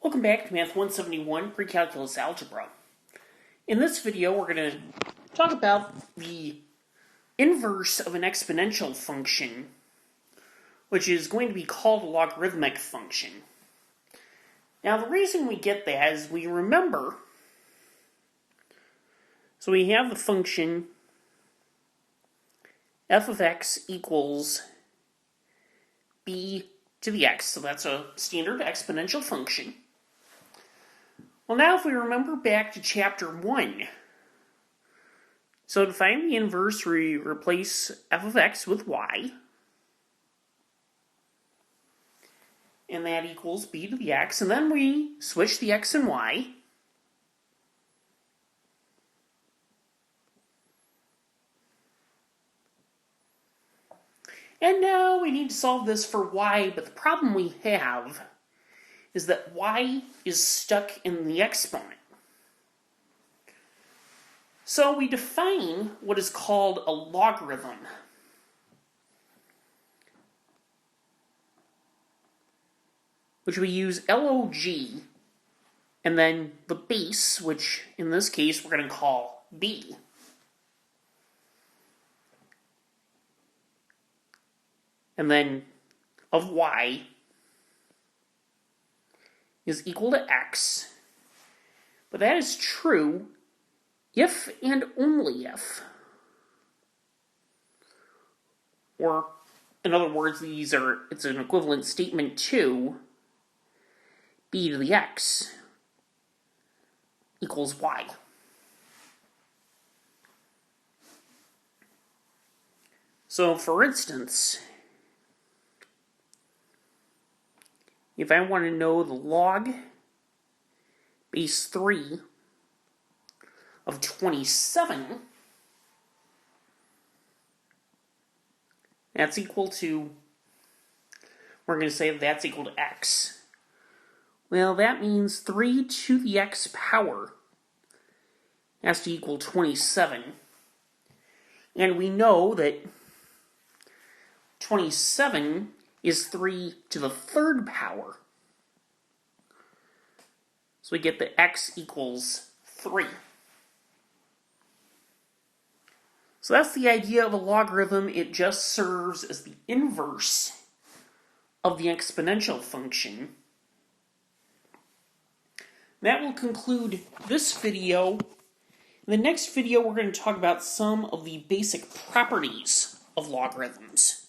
Welcome back to Math 171 Pre-Calculus Algebra. In this video, we're going to talk about the inverse of an exponential function, which is going to be called a logarithmic function. Now, the reason we get that is we remember, so we have the function f of x equals b to the x, so that's a standard exponential function. Well, now if we remember back to chapter 1, so to find the inverse, we replace f of x with y, and that equals b to the x, and then we switch the x and y, and now we need to solve this for y, but the problem we have is that y is stuck in the exponent. So we define what is called a logarithm. Which we use log, and then the base, which in this case we're going to call b. And then of y is equal to x. But that is true if and only if. Or, in other words, it's an equivalent statement to b to the x equals y. So, for instance, if I want to know the log base 3 of 27, that's equal to, we're going to say that's equal to x. Well, that means 3 to the x power has to equal 27. And we know that 27 is 3 to the third power. So we get that x equals 3. So that's the idea of a logarithm. It just serves as the inverse of the exponential function. That will conclude this video. In the next video, we're going to talk about some of the basic properties of logarithms.